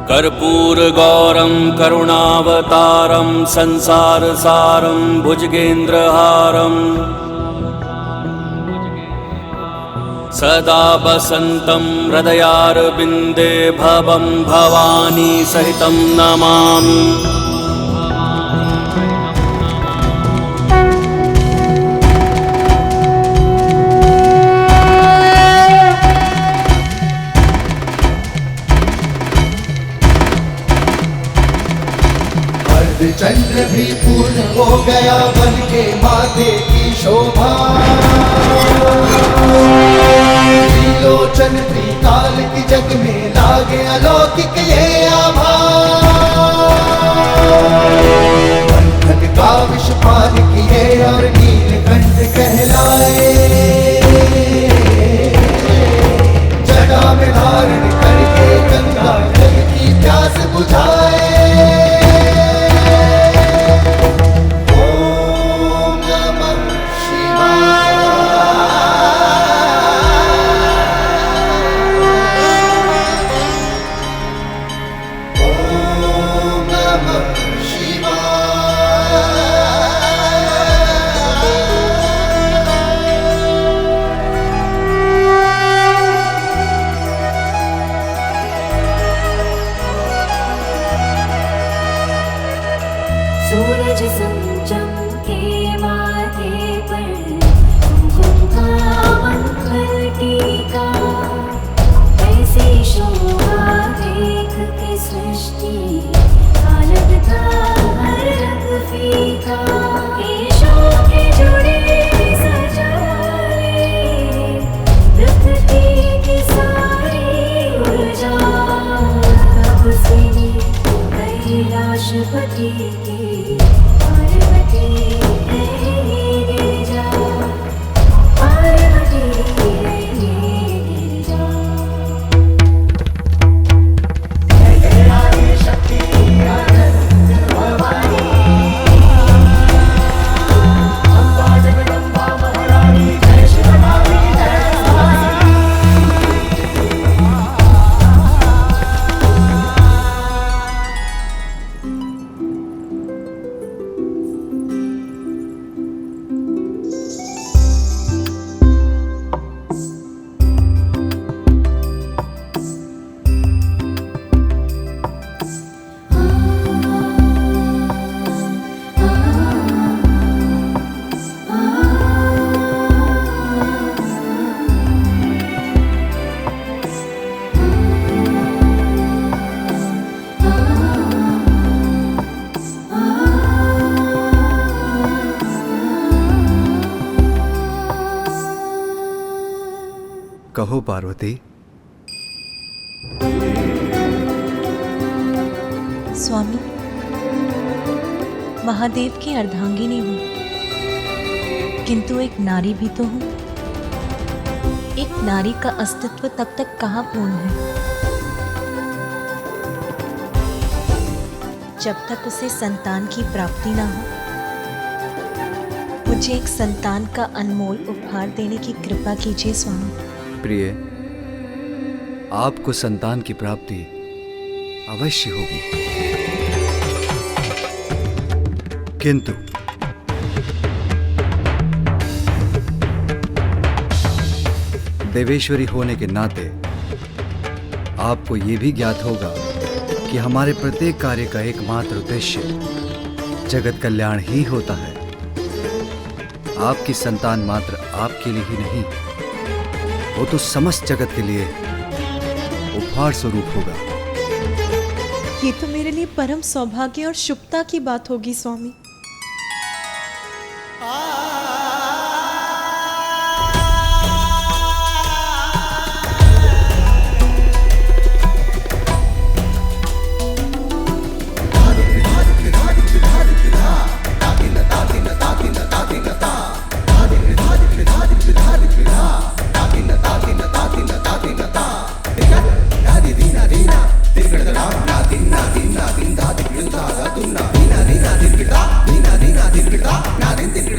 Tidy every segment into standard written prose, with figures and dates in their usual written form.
कर्पूरगौरं करुणावतारं संसारसारं भुजगेन्द्रहारं सदा वसन्तं हृदयारविन्दे भवं भवानी सहितं नमामि। चंद्र भी पूर्ण हो गया बन के माथे की शोभा। त्रिलोचन त्रिकाल की जग में लागे अलौकिक ये आभा। बंधन का विष पार किए और नीलकंठ कहलाए। जटा में धारण करके गंगा जल की प्यास बुझाए। सूरज चमके माथे पर कुमकुम का मंगल टीका। ऐसी शोभा देख के सृष्टि का लगता हर रंग फीका। ईशों के जुड़े सजाए प्रकृति की सारी ऊर्जा। कब से कैलाशपति की पार्वती गिरिजा। पार्वती गिरिजा। जय आदि शक्ति आनंद भवानी। अम्बा जगदम्बा महारानी जय शिवकाली जय भवानी। कहो पार्वती। स्वामी, महादेव की अर्धांगिनी हूँ, किंतु एक नारी भी तो हूँ। एक नारी का अस्तित्व तब तक कहाँ पूर्ण है जब तक उसे संतान की प्राप्ति ना हो। मुझे एक संतान का अनमोल उपहार देने की कृपा कीजिए स्वामी। प्रिय, आपको संतान की प्राप्ति अवश्य होगी, किंतु देवेश्वरी होने के नाते आपको यह भी ज्ञात होगा कि हमारे प्रत्येक कार्य का एकमात्र उद्देश्य जगत कल्याण ही होता है। आपकी संतान मात्र आपके लिए ही नहीं, वो तो समस्त जगत के लिए उपहार स्वरूप होगा। ये तो मेरे लिए परम सौभाग्य और शुभता की बात होगी स्वामी।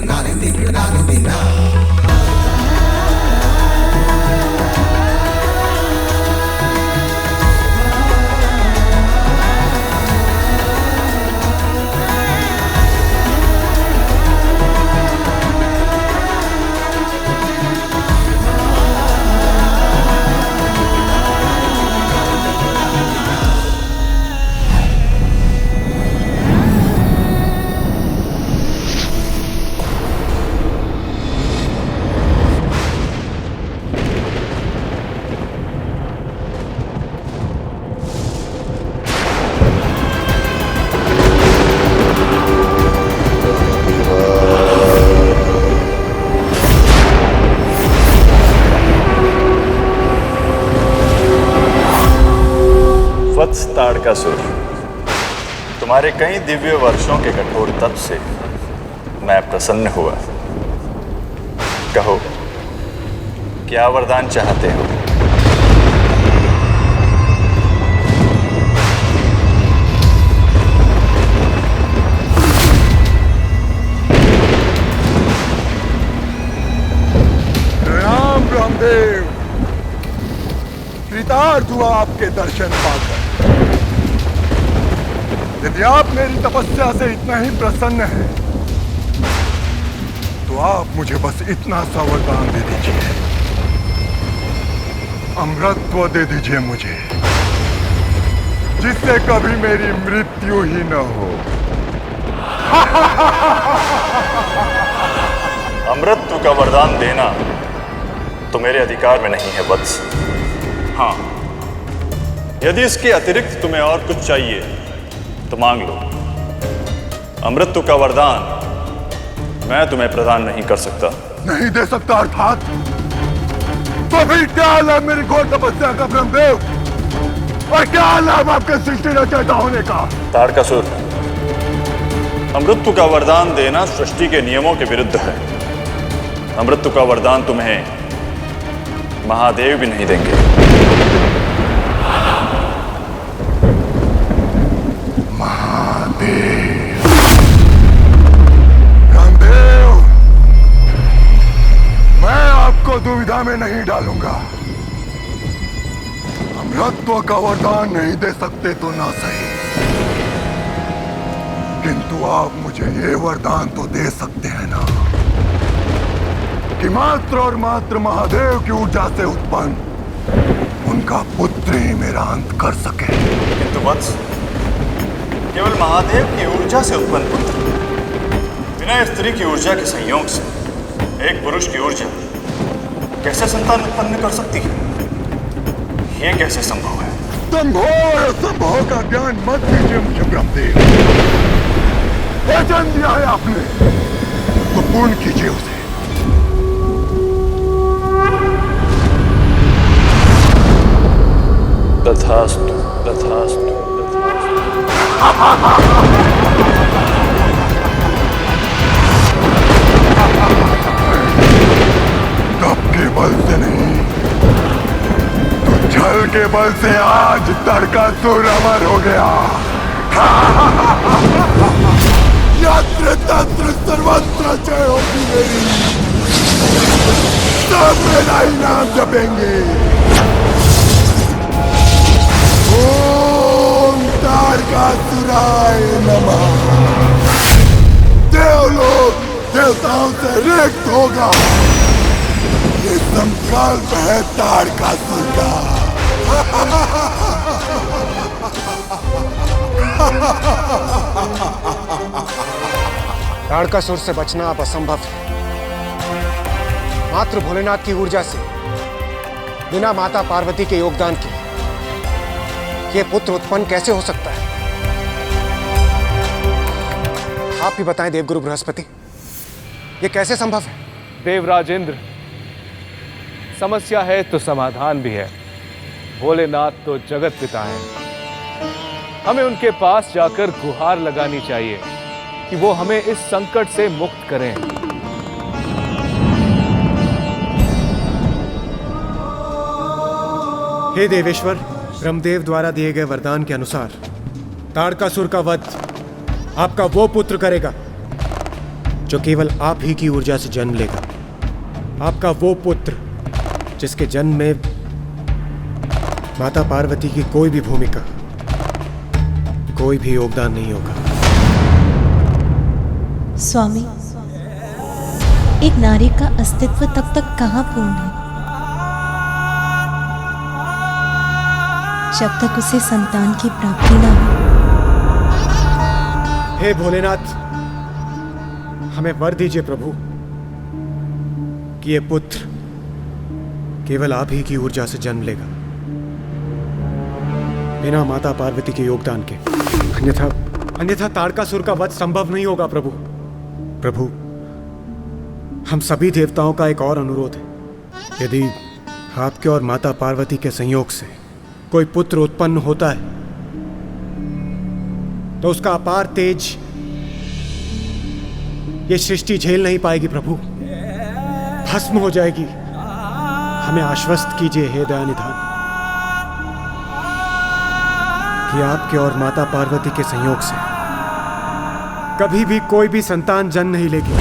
ना ताड़कासुर, तुम्हारे कई दिव्य वर्षों के कठोर तप से मैं प्रसन्न हुआ। कहो, क्या वरदान चाहते हो? राम रामदेव, कृतार्थ हुआ आपके दर्शन पाकर। यदि आप मेरी तपस्या से इतना ही प्रसन्न हैं, तो आप मुझे बस इतना सा वरदान दे दीजिए। अमृतत्व दे दीजिए मुझे, जिससे कभी मेरी मृत्यु ही न हो। अमृतत्व का वरदान देना तो मेरे अधिकार में नहीं है वत्स। हाँ, यदि इसके अतिरिक्त तुम्हें और कुछ चाहिए तो मांग लो। अमृतत्व का वरदान मैं तुम्हें प्रदान नहीं कर सकता। नहीं दे सकता अर्थात? तो फिर क्या लाभ मेरी घोर तपस्या का ब्रह्मदेव, और क्या लाभ आपके सृष्टि रचयिता होने का? ताड़कासुर, अमृतत्व का वरदान देना सृष्टि के नियमों के विरुद्ध है। अमृतत्व का वरदान तुम्हें महादेव भी नहीं देंगे। महादेव, रामदेव, मैं आपको दुविधा में नहीं डालूंगा। अमृतत्व का वरदान नहीं दे सकते तो ना सही, किंतु आप मुझे ये वरदान तो दे सकते हैं ना, कि मात्र और मात्र महादेव की ऊर्जा से उत्पन्न उनका पुत्र ही मेरा अंत कर सके। किंतु वत्स, केवल महादेव की ऊर्जा से उत्पन्न पुत्र बिना स्त्री की ऊर्जा के संयोग से एक पुरुष की ऊर्जा कैसे संतान उत्पन्न कर सकती है? यह कैसे संभव है? संभव और असंभव का ज्ञान मत दीजिए मुझे ब्रह्मदेव। वचन दिया है आपने तो पूर्ण कीजिए उसे। तथास्तु, तथास्तु, तप के बल से नहीं तो छल के बल से आज ताड़कासुर अमर हो गया। यत्र तत्र सर्वत्र जय होगी मेरी, सब मेरा ही नाम जपेंगे। ओम ताड़कासुराय नमः। देवलोक देवताओं से रिक्त होगा। ये संकल्प है ताड़कासुर का। ताड़कासुर से बचना अब असंभव है। मात्र भोलेनाथ की ऊर्जा से, बिना माता पार्वती के योगदान के ये पुत्र उत्पन्न कैसे हो सकता है? आप ही बताएं देवगुरु बृहस्पति, ये कैसे संभव है? देवराजेंद्र, समस्या है तो समाधान भी है। भोलेनाथ तो जगत पिता हैं। हमें उनके पास जाकर गुहार लगानी चाहिए कि वो हमें इस संकट से मुक्त करें। हे देवेश्वर, ब्रह्मदेव द्वारा दिए गए वरदान के अनुसार ताड़कासुर का वध आपका वो पुत्र करेगा जो केवल आप ही की ऊर्जा से जन्म लेगा। आपका वो पुत्र जिसके जन्म में माता पार्वती की कोई भी भूमिका, कोई भी योगदान नहीं होगा। स्वामी, एक नारी का अस्तित्व तब तक कहाँ पूर्ण है जब तक उसे संतान की प्राप्ति न हो। हे भोलेनाथ, हमें वर दीजिए प्रभु कि ये पुत्र केवल आप ही की ऊर्जा से जन्म लेगा, बिना माता पार्वती के योगदान के। अन्यथा ताड़कासुर का वध संभव नहीं होगा प्रभु। प्रभु, हम सभी देवताओं का एक और अनुरोध है। यदि आपके और माता पार्वती के संयोग से कोई पुत्र उत्पन्न होता है तो उसका अपार तेज ये सृष्टि झेल नहीं पाएगी प्रभु, भस्म हो जाएगी। हमें आश्वस्त कीजिए हे दयानिधान कि आपके और माता पार्वती के संयोग से कभी भी कोई भी संतान जन्म नहीं लेगी।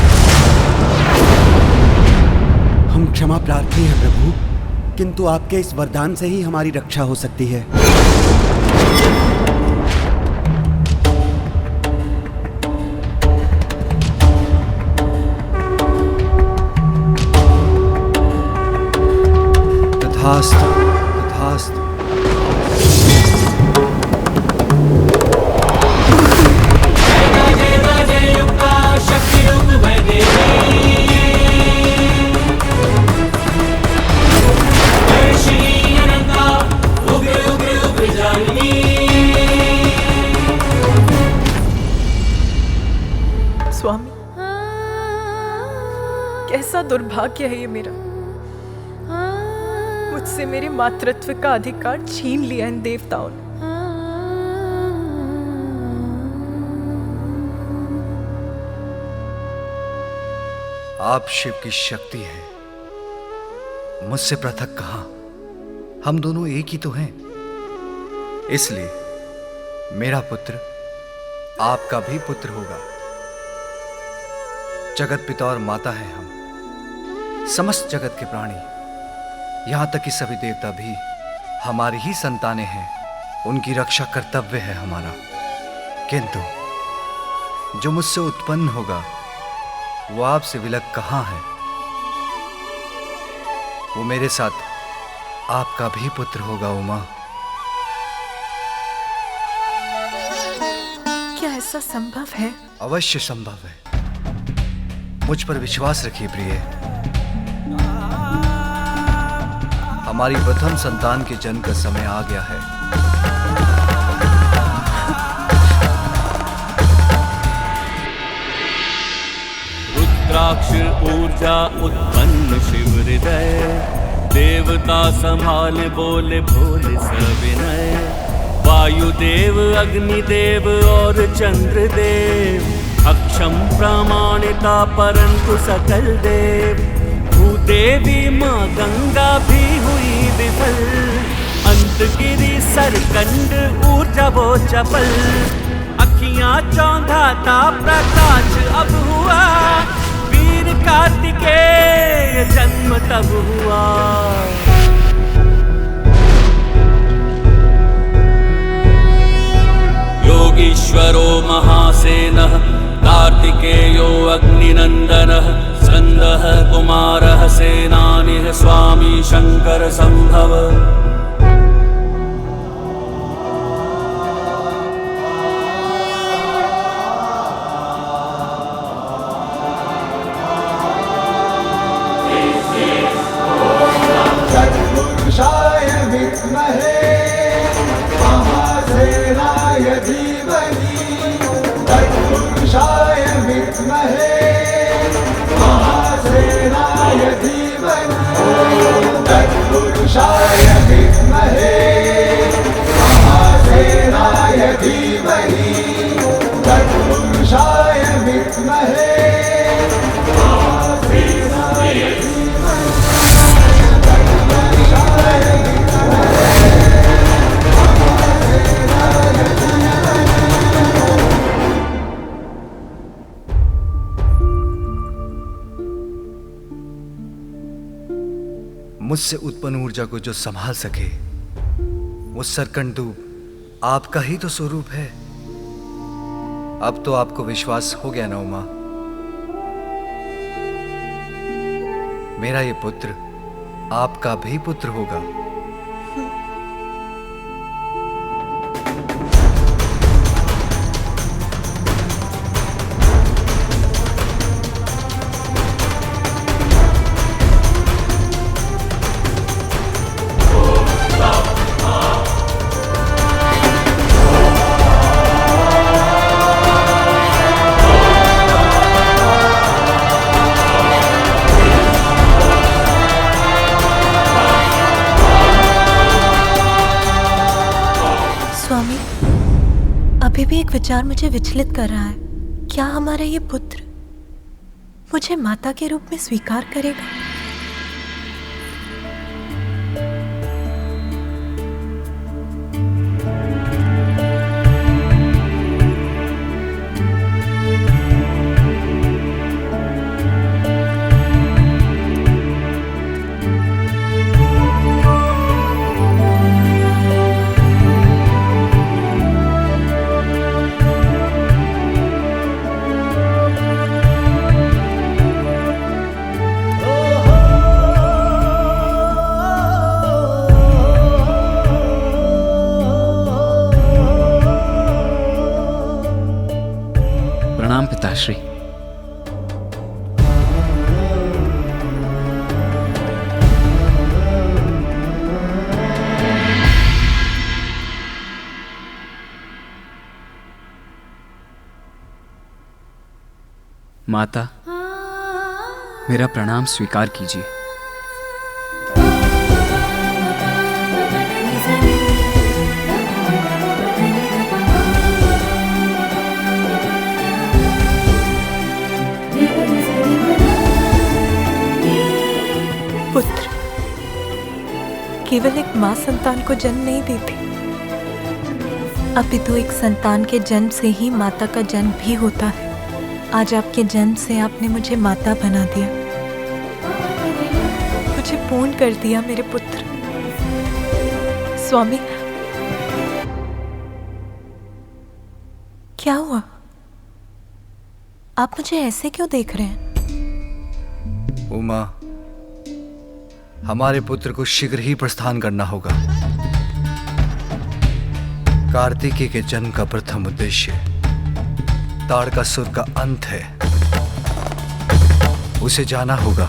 हम क्षमा प्रार्थी हैं प्रभु, किंतु आपके इस वरदान से ही हमारी रक्षा हो सकती है। तथास्तु, तथास्तु। स्वामी, कैसा दुर्भाग्य है ये मेरा, मुझसे मेरे मातृत्व का अधिकार छीन लिया इन देवताओं ने। आप शिव की शक्ति हैं, मुझसे पृथक कहां? हम दोनों एक ही तो हैं। इसलिए मेरा पुत्र आपका भी पुत्र होगा। जगत पिता और माता हैं हम, समस्त जगत के प्राणी, यहां तक कि सभी देवता भी हमारी ही संतानें हैं। उनकी रक्षा कर्तव्य है हमारा। किंतु जो मुझसे उत्पन्न होगा वो आपसे विलग कहां है? वो मेरे साथ आपका भी पुत्र होगा उमा। क्या ऐसा संभव है? अवश्य संभव है। मुझ पर विश्वास रखिए प्रिय। हमारी प्रथम संतान के जन्म का समय आ गया है। रुद्राक्ष ऊर्जा उत्पन्न शिव हृदय, देवता संभाल बोले भोले सविनय। वायुदेव अग्निदेव और चंद्रदेव, अक्षम प्रामाणिता परंतु सकल देव। भूदेवी माँ गंगा भी हुई विफल, अंतगिरी सरकंड ऊर्जा वो चपल। अखियां चौंधाता प्रकाश अब हुआ, वीर कार्तिकेय जन्म तब हुआ। योगीश्वरो महासेनः, कार्तिकेयो अग्निनन्दनः, स्कन्दः कुमारः सेनानिः, स्वामी शंकर संभव। तत्पुरुषाय विद्महे महासेनाय धीमहि, तत्पुरुषाय विद्महे महासेनाय धीमहि, तत्पुरुषाय विद्महे महासेनाय धीमहि, तत्पुरुषाय विद्महे महासेनाय मुझसे उत्पन्न ऊर्जा को जो संभाल सके, वो सरकंडूप आपका ही तो स्वरूप है। अब तो आपको विश्वास हो गया ना उमा? मेरा ये पुत्र आपका भी पुत्र होगा। अभी भी एक विचार मुझे विचलित कर रहा है। क्या हमारा ये पुत्र मुझे माता के रूप में स्वीकार करेगा? प्रणाम पिताश्री। माता, मेरा प्रणाम स्वीकार कीजिए। पुत्र केवल एक माँ संतान को जन्म नहीं देती, अपितु एक संतान के जन्म से ही माता का जन्म भी होता है। आज आपके जन्म से आपने मुझे माता बना दिया, मुझे पूर्ण कर दिया मेरे पुत्र। स्वामी, क्या हुआ? आप मुझे ऐसे क्यों देख रहे हैं? उमा, हमारे पुत्र को शीघ्र ही प्रस्थान करना होगा। कार्तिकेय के जन्म का प्रथम उद्देश्य ताड़कासुर का अंत है। उसे जाना होगा।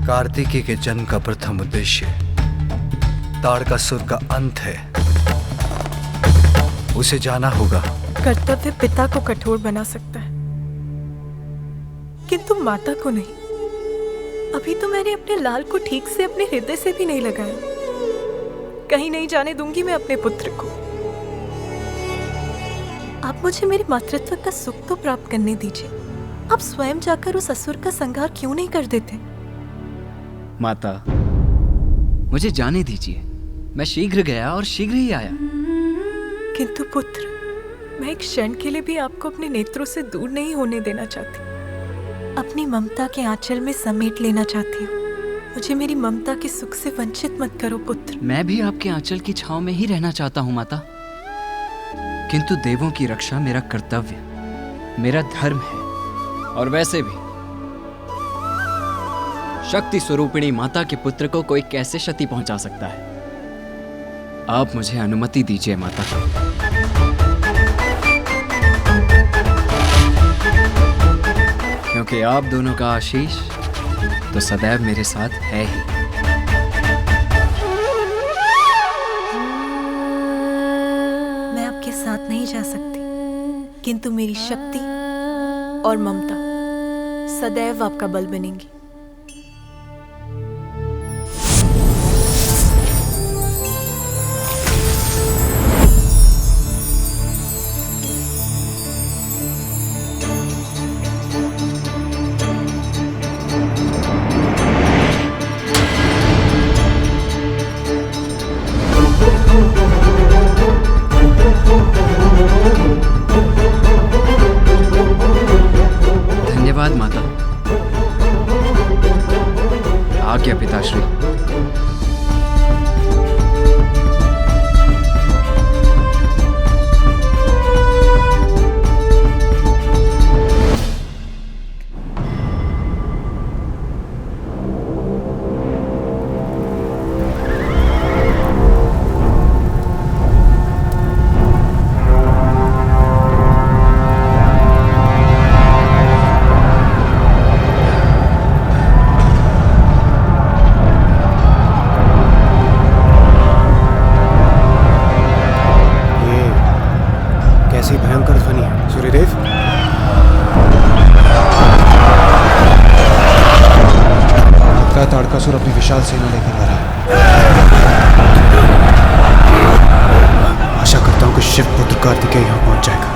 कार्तिकेय के जन्म का प्रथम उद्देश्य ताड़कासुर का अंत है। उसे जाना होगा। कर्तव्य पिता को कठोर बना सकता है, किंतु माता को नहीं। अभी तो मैंने अपने लाल को ठीक से अपने हृदय से भी नहीं लगाया। कहीं नहीं जाने दूंगी मैं अपने पुत्र को। आप मुझे मेरे मातृत्व का सुख तो प्राप्त करने दीजिए। आप स्वयं जाकर उस असुर का संहार क्यों नहीं कर देते? माता, मुझे जाने दीजिए। मैं शीघ्र गया और शीघ्र ही आया। किंतु पुत्र, मैं एक क्षण के लिए भी आपको अपने नेत्रों से दूर नहीं होने देना चाहती। अपनी ममता के आंचल में समेट लेना चाहती हूँ। मुझे मेरी ममता के सुख से वंचित मत करो पुत्र। मैं भी आपके आंचल की छांव में ही रहना चाहता हूँ माता, किंतु देवों की रक्षा मेरा कर्तव्य, मेरा धर्म है। और वैसे भी शक्ति स्वरूपिणी माता के पुत्र को कोई कैसे क्षति पहुंचा सकता है? आप मुझे अनुमति दीजिए माता। क्योंकि आप दोनों का आशीष तो सदैव मेरे साथ है ही। मैं आपके साथ नहीं जा सकती, किंतु मेरी शक्ति और ममता सदैव आपका बल बनेंगी। धन्यवाद माता। आज्ञा पिताश्री। कैसी भयंकर ध्वनि है सूर्यदेव। लगता है ताड़कासुर अपनी विशाल सेना लेकर आ रहा है। आशा को शिव पुत्र कार्तिकेय यहाँ पहुंच जाएगा।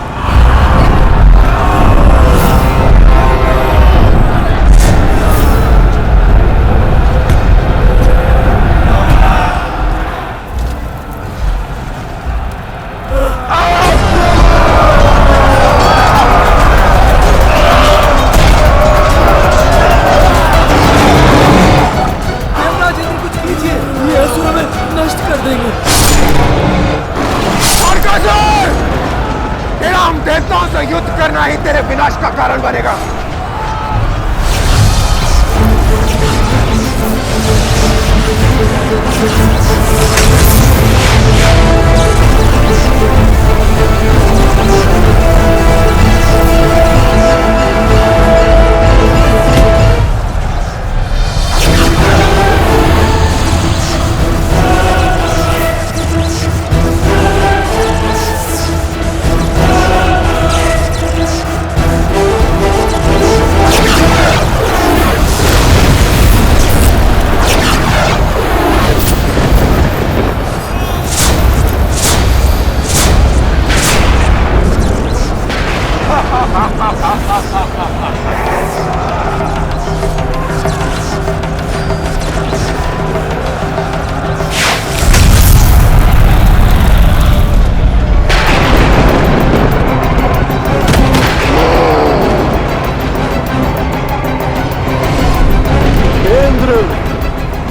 देवताओं से युद्ध करना ही तेरे विनाश का कारण बनेगा।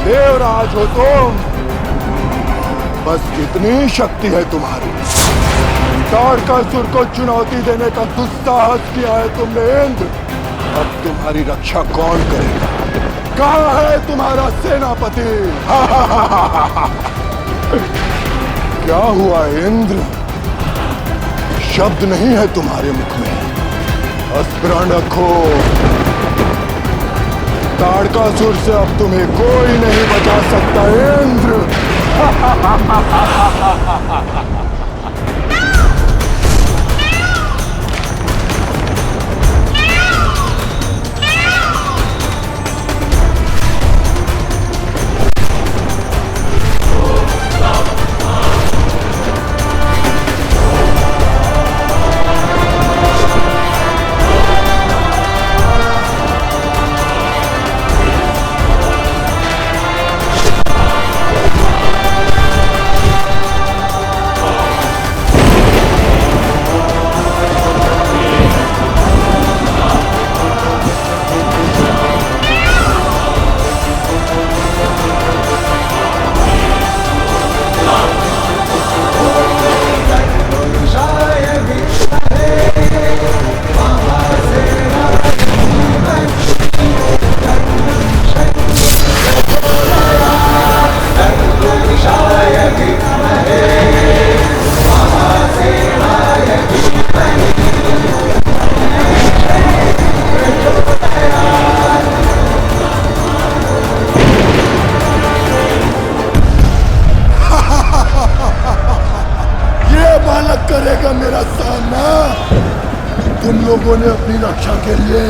देवराज हो तुम, बस इतनी शक्ति है तुम्हारी। ताड़कासुर को चुनौती देने का दुस्साहस किया है तुमने इंद्र। अब तुम्हारी रक्षा कौन करेगा? कहाँ है तुम्हारा सेनापति? क्या हुआ इंद्र? शब्द नहीं है तुम्हारे मुख में। स्मरण रखो, ताड़कासुर से अब तुम्हें कोई नहीं बचा सकता इंद्र। करेगा मेरा सामना। तुम लोगों ने अपनी रक्षा के लिए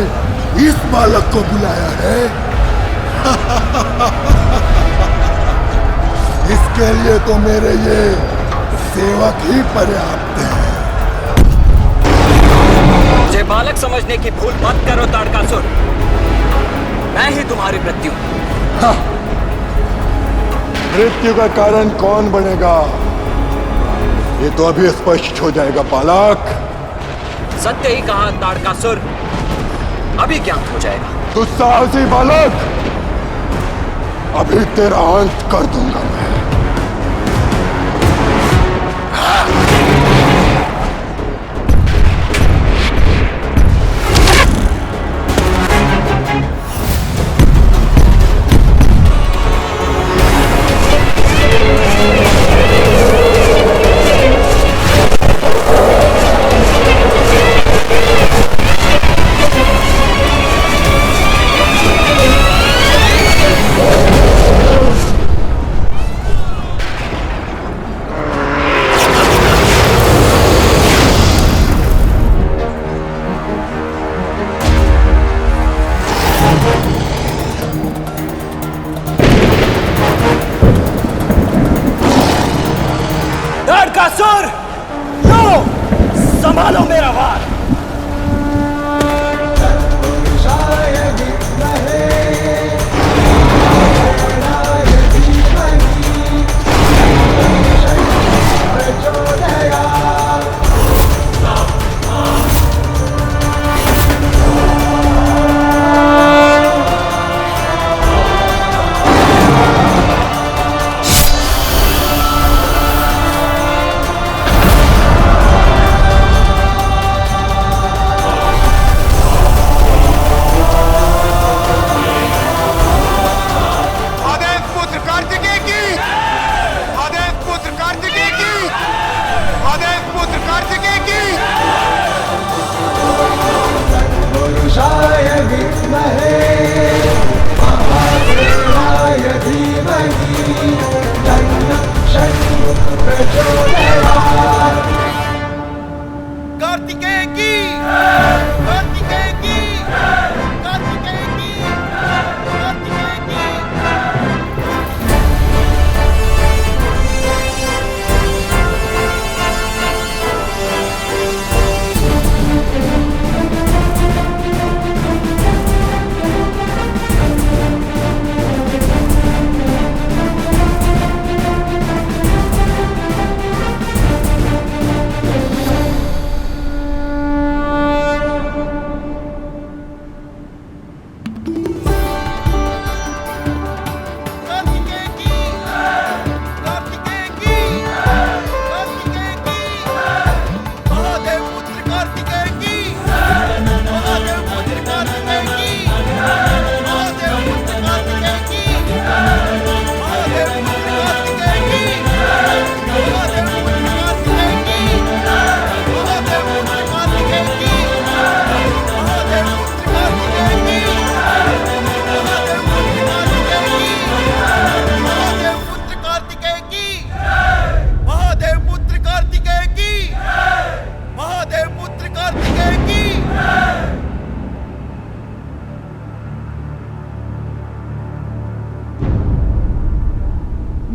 इस बालक को बुलाया है। इसके लिए तो मेरे ये सेवक ही पर्याप्त हैं। मुझे बालक समझने की भूल मत करो ताड़कासुर, मैं ही तुम्हारी मृत्यु। मृत्यु का कारण कौन बनेगा ये तो अभी स्पष्ट हो जाएगा बालक। सत्य ही कहा ताड़कासुर, अभी ज्ञात हो जाएगा। दुस्साहसी बालक, अभी तेरा अंत कर दूंगा मैं।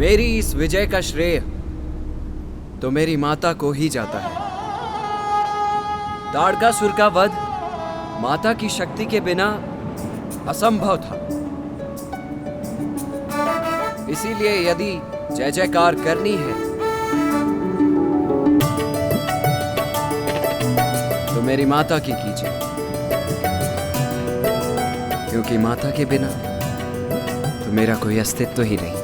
मेरी इस विजय का श्रेय तो मेरी माता को ही जाता है। ताड़कासुर का वध माता की शक्ति के बिना असंभव था। इसीलिए यदि जय जयकार करनी है तो मेरी माता की कीजिए, क्योंकि माता के बिना तो मेरा कोई अस्तित्व ही नहीं।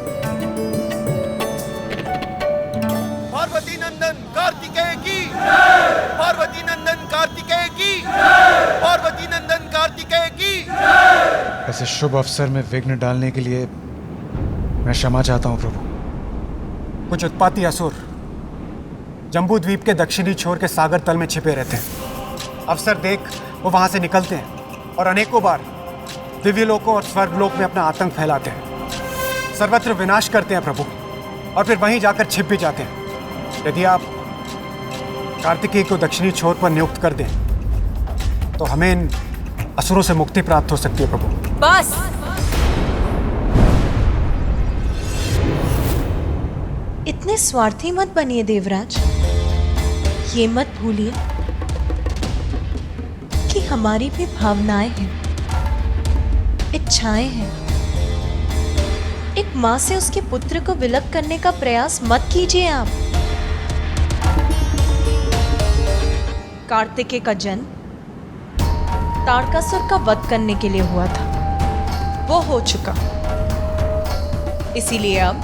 पार्वती नंदन कार्तिकेय की, पार्वती नंदन कार्तिकेय की, पार्वती नंदन कार्तिकेय की। ऐसे शुभ अवसर में विघ्न डालने के लिए मैं क्षमा चाहता हूं प्रभु। कुछ उत्पाती असुर जम्बू द्वीप के दक्षिणी छोर के सागर तल में छिपे रहते हैं। अवसर देख वो वहां से निकलते हैं और अनेकों बार दिव्यलोकों और स्वर्गलोक में अपना आतंक फैलाते हैं, सर्वत्र विनाश करते हैं प्रभु, और फिर वहीं जाकर छिप भी जाते हैं। यदि आप कार्तिकेय को दक्षिणी छोर पर नियुक्त कर दें तो हमें इन असुरों से मुक्ति प्राप्त हो सकती है प्रभु। बस। इतने स्वार्थी मत बनिए देवराज। ये मत भूलिए कि हमारी भी भावनाएं हैं, इच्छाएं हैं। एक माँ से उसके पुत्र को विलग करने का प्रयास मत कीजिए आप। कार्तिकेय का जन्म ताड़कासुर का वध करने के लिए हुआ था, वो हो चुका। इसीलिए अब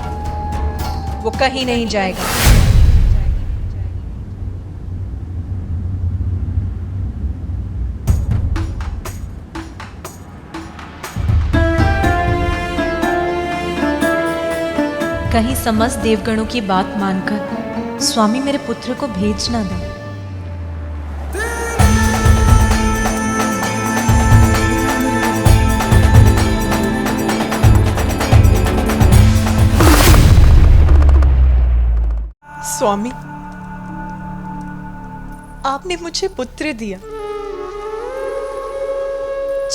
वो कहीं नहीं जाएगा। कहीं समस्त देवगणों की बात मानकर स्वामी मेरे पुत्र को भेज ना दें। स्वामी, आपने मुझे पुत्र दिया।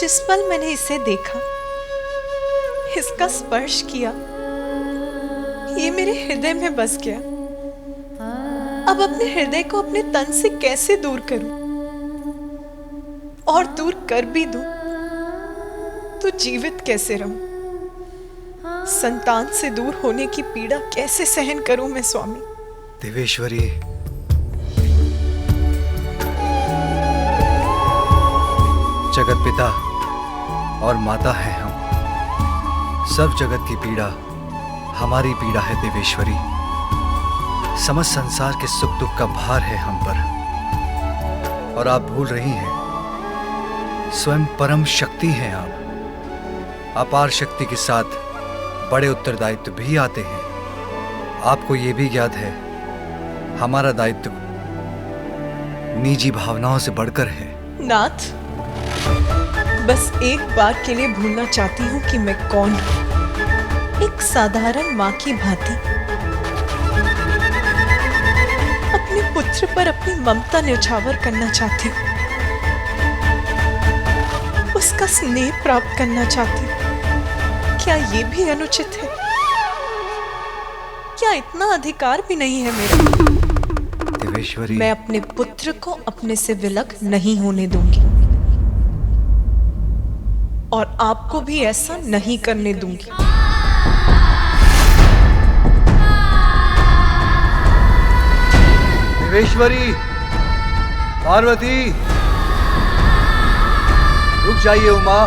जिस पल मैंने इसे देखा, इसका स्पर्श किया, ये मेरे हृदय में बस गया। अब अपने हृदय को अपने तन से कैसे दूर करूं? और दूर कर भी दूं तो जीवित कैसे रहूं? संतान से दूर होने की पीड़ा कैसे सहन करूं मैं स्वामी? देवेश्वरी, जगत पिता और माता है हम। सब जगत की पीड़ा हमारी पीड़ा है देवेश्वरी। समस्त संसार के सुख दुख का भार है हम पर। और आप भूल रही हैं, स्वयं परम शक्ति हैं आप। अपार शक्ति के साथ बड़े उत्तरदायित्व भी आते हैं। आपको ये भी ज्ञात है, हमारा दायित्व निजी भावनाओं से बढ़कर है। नाथ, बस एक बार के लिए भूलना चाहती हूँ कि मैं कौन हूँ। एक साधारण माँ की भांति अपने पुत्र पर अपनी ममता न्यौछावर करना चाहती हूँ, उसका स्नेह प्राप्त करना चाहती हूँ। क्या ये भी अनुचित है? क्या इतना अधिकार भी नहीं है मेरा? देवेश्वरी, मैं अपने पुत्र को अपने से विलग नहीं होने दूंगी, और आपको भी ऐसा नहीं करने दूंगी। देवेश्वरी, पार्वती, रुक जाइए उमा,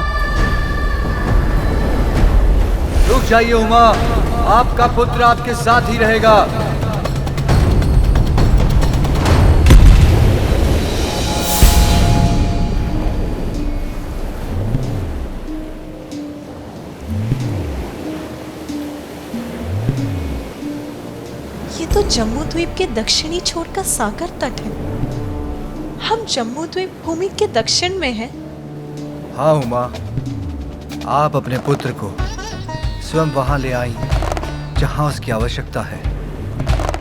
रुक जाइए उमा। आपका पुत्र आपके साथ ही रहेगा। ये तो जम्मू द्वीप के दक्षिणी छोर का सागर तट है। हम जम्मू द्वीप भूमि के दक्षिण में हैं। हाँ उमा, आप अपने पुत्र को स्वयं वहां ले आई जहां उसकी आवश्यकता है।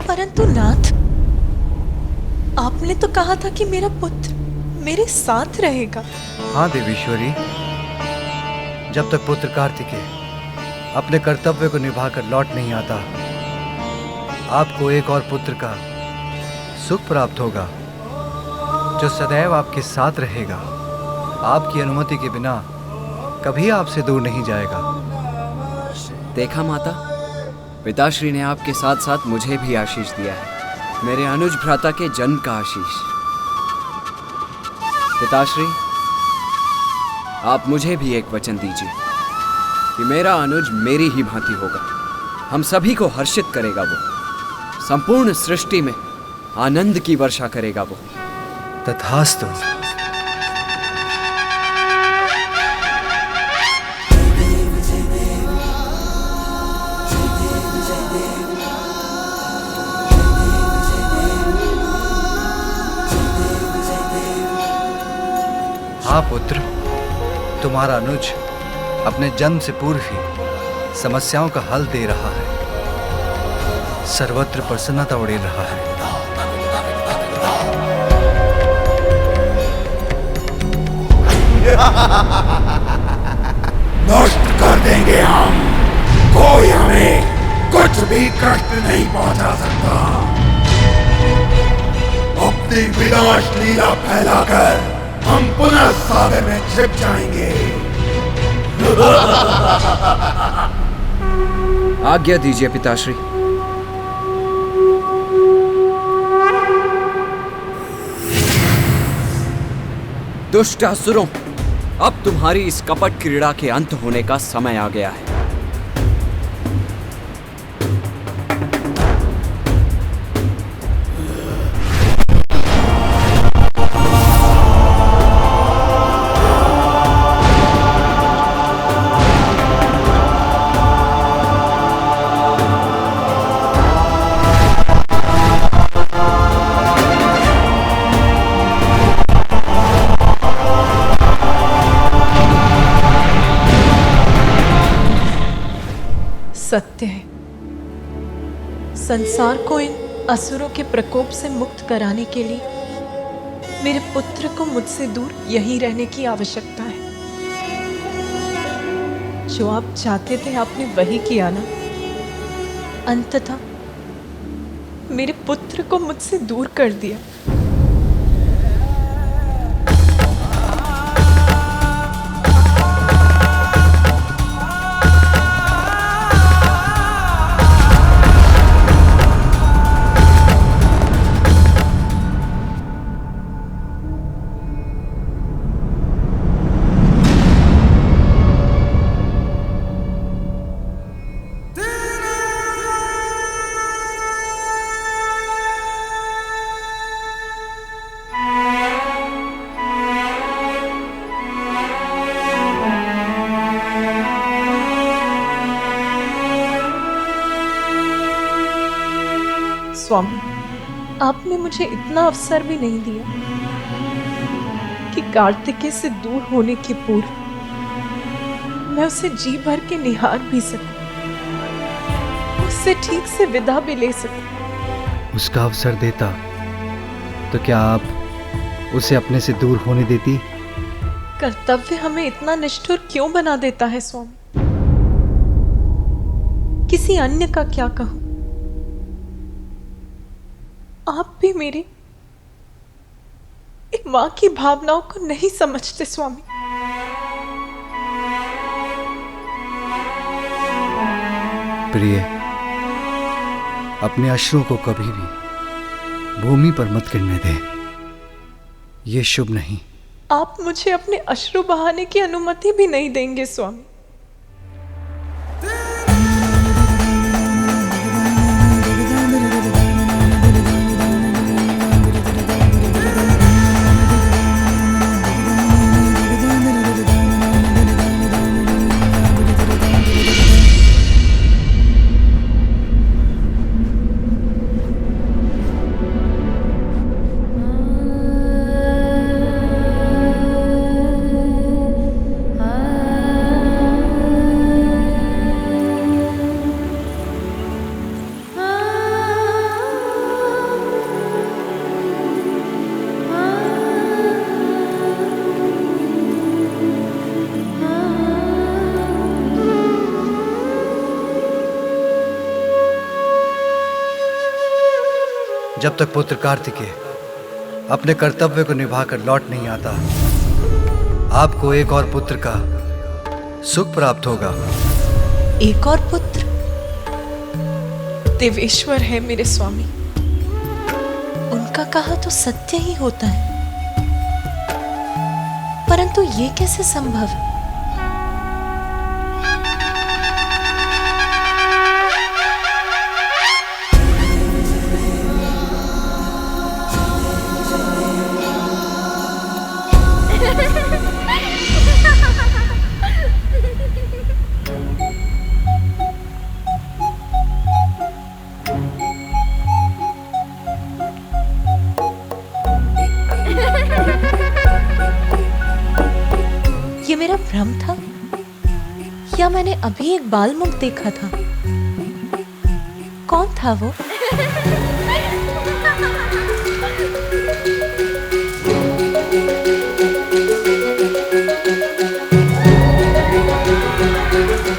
परंतु नाथ, आपने तो कहा था कि मेरा पुत्र मेरे साथ रहेगा। हाँ देवेश्वरी, जब तक पुत्र कार्तिकेय अपने कर्तव्य को निभाकर लौट नहीं आता, आपको एक और पुत्र का सुख प्राप्त होगा जो सदैव आपके साथ रहेगा, आपकी अनुमति के बिना कभी आपसे दूर नहीं जाएगा। देखा माता, पिताश्री ने आपके साथ साथ मुझे भी आशीष दिया है, मेरे अनुज भ्राता के जन्म का आशीष। पिताश्री, आप मुझे भी एक वचन दीजिए कि मेरा अनुज मेरी ही भांति होगा, हम सभी को हर्षित करेगा वो, संपूर्ण सृष्टि में आनंद की वर्षा करेगा वो। तथास्तु। हाँ पुत्र, तुम्हारा अनुज अपने जन्म से पूर्व ही समस्याओं का हल दे रहा है, सर्वत्र प्रसन्नता उड़ेल रहा है। नष्ट कर देंगे हम, कोई हमें कुछ भी कष्ट नहीं पहुंचा सकता। अपनी विनाश लीला फैलाकर हम पुनः सागर में छिप जाएंगे। आज्ञा दीजिए पिताश्री। दुष्ट असुरों, अब तुम्हारी इस कपट क्रीड़ा के अंत होने का समय आ गया है। सत्य है, संसार को इन असुरों के प्रकोप से मुक्त कराने के लिए मेरे पुत्र को मुझसे दूर यहीं रहने की आवश्यकता है। जो आप चाहते थे आपने वही किया ना। अंततः मेरे पुत्र को मुझसे दूर कर दिया। स्वामी, आपने मुझे इतना अवसर भी नहीं दिया कि कार्तिकेय से दूर होने के पूर्व मैं उसे जी भर के निहार भी सकूं, उससे ठीक से विदा भी ले सकूं। उसका अवसर देता तो क्या आप उसे अपने से दूर होने देती? कर्तव्य हमें इतना निष्ठुर क्यों बना देता है स्वामी? किसी अन्य का क्या कहूं? आप भी मेरी एक मां की भावनाओं को नहीं समझते स्वामी। प्रिय, अपने अश्रुओं को कभी भी भूमि पर मत गिरने दे, ये शुभ नहीं। आप मुझे अपने अश्रु बहाने की अनुमति भी नहीं देंगे स्वामी। ah जब तक पुत्र कार्तिकेय अपने कर्तव्य को निभाकर लौट नहीं आता, आपको एक और पुत्र का सुख प्राप्त होगा। एक और पुत्र? देवेश्वर है मेरे स्वामी, उनका कहा तो सत्य ही होता है, परंतु ये कैसे संभव है? ये मेरा भ्रम था या मैंने अभी एक बाल मुख देखा था? कौन था वो?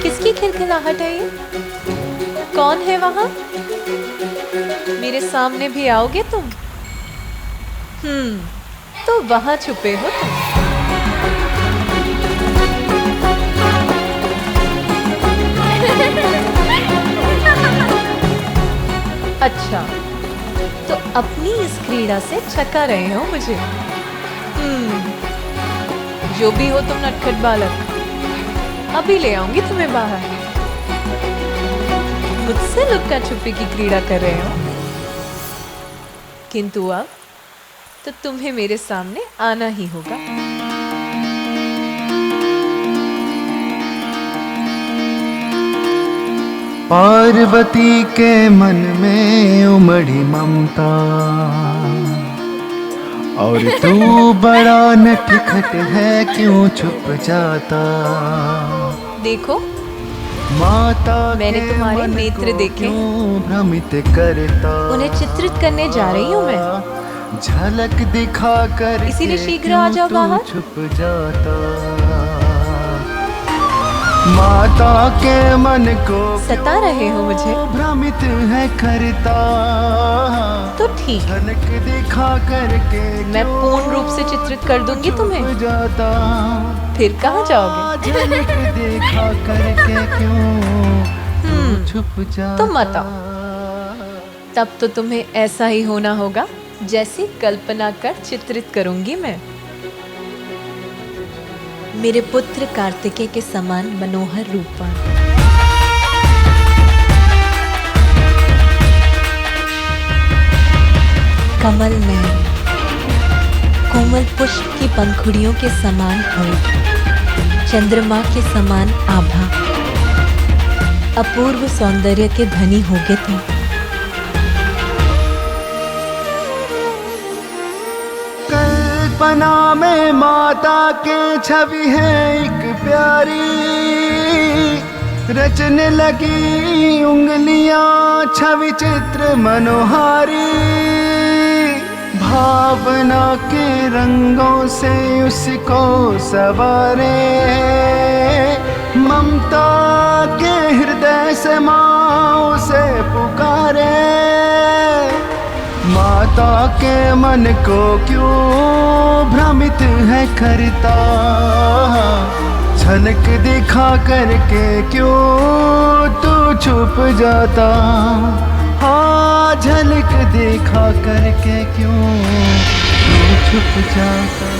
किसकी खिलखिलाहट है ये? कौन है वहां? मेरे सामने भी आओगे तुम? तो वहां छुपे हो तुम। अच्छा, तो अपनी इस क्रीड़ा से चका रहे हो मुझे। जो भी हो तुम नटखट बालक, अभी ले आऊंगी तुम्हें बाहर। मुझसे लुक्का छुपी की क्रीड़ा कर रहे हो, किंतु अब तो तुम्हें मेरे सामने आना ही होगा। पार्वती के मन में उमड़ी ममता, और तू बड़ा नटखट है क्यों छुप जाता। देखो माता मैंने तुम्हारे नेत्र देखे, भ्रमित करता, उन्हें चित्रित करने जा रही हूँ मैं। झलक दिखा कर इसीलिए शीघ्र आ जाओ बाहर। छुप जाता। माता के मन को सता रहे हो मुझे, भ्रमित है करता। तो ठीक, झलक दिखा करके मैं पूर्ण रूप से चित्रित कर दूंगी तुम्हें। जाता। फिर कहाँ जाओगे? झलक दिखा करके क्यों छुप जाता। तुम मत आओ, तब तो तुम्हें ऐसा ही होना होगा जैसी कल्पना कर चित्रित करूंगी मैं। मेरे पुत्र कार्तिकेय के समान मनोहर रूपवान, कमल नयन, कोमल पुष्प की पंखुड़ियों के समान होठ, चंद्रमा के समान आभा, अपूर्व सौंदर्य के धनी होगे तुम। कल्पना में माता के छवि है एक प्यारी, रचने लगी उंगलियां छवि चित्र मनोहारी। भावना के रंगों से उसको सवारे, ममता के हृदय से माँ उसे पुकारे। माता के मन को क्यों भ्रमित है करता, झलक दिखा करके क्यों तू छुप जाता। हाँ, झलक दिखा करके क्यों तू छुप जाता।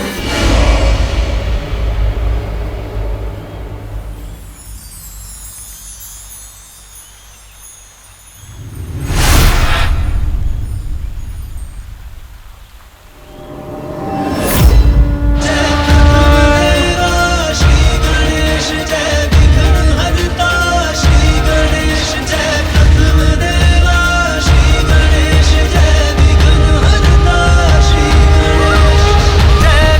जय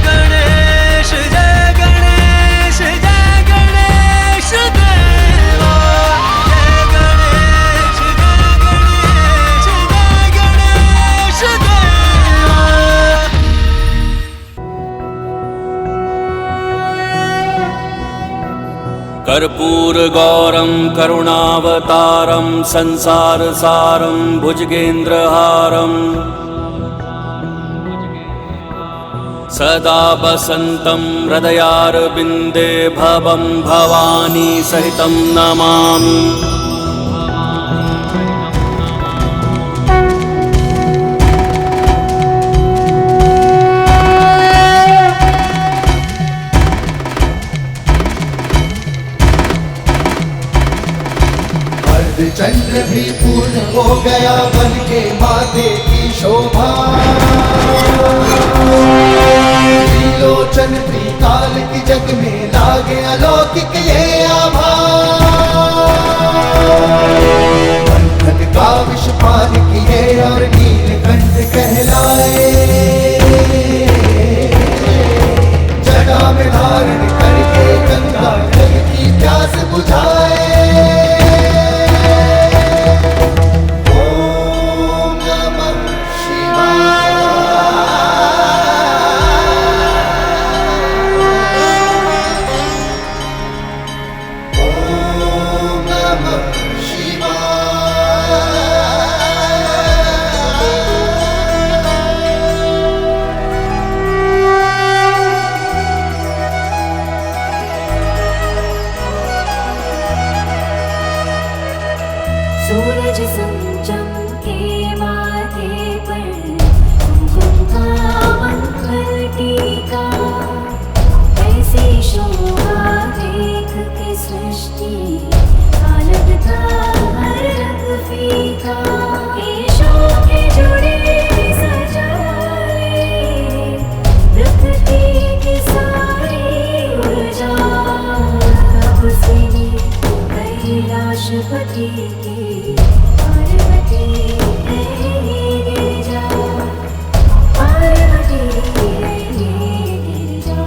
कर्पूरगौरं करुणावतारं संसारसारं भुजगेन्द्रहारं सदा वसन्तं हृदयारविन्दे भवं भवानी सहितं नमामि। चंद्र भी पूर्ण हो गया बन के माथे की शोभा, त्रिलोचन त्रिकाल की जग में लागे अलौकिक ये आभा। मंथन का विष पान किए और नीलकंठ कहलाए, जटा में धारण करके गंगा जल की प्यास बुझाए। सूरज चमके माथे पर कुमकुम का मंगल टीका, ऐसी शोभा देख के सृष्टि का लगता हर रंग फीका। ईशों के जुड़े सजाए प्रकृति की सारी ऊर्जा, कब से कैलाशपति की पार्वती गिरिजा, पार्वती गिरिजा।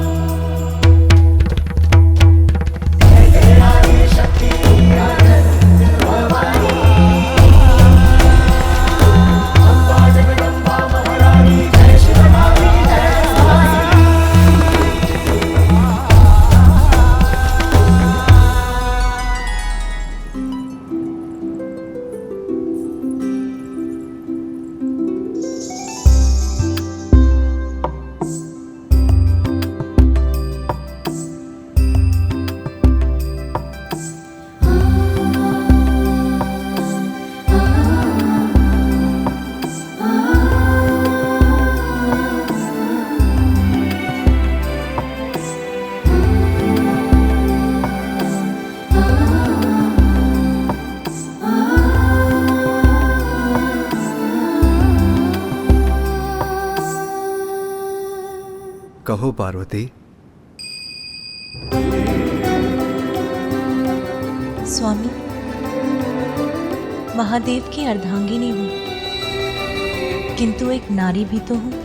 जय जय आदि शक्ति आनंद भवानी, अम्बा जगदम्बा महारानी, जय शिवकाली जय भवानी। कहो पार्वती। स्वामी, महादेव की अर्धांगिनी हूँ, किंतु एक नारी भी तो हूँ।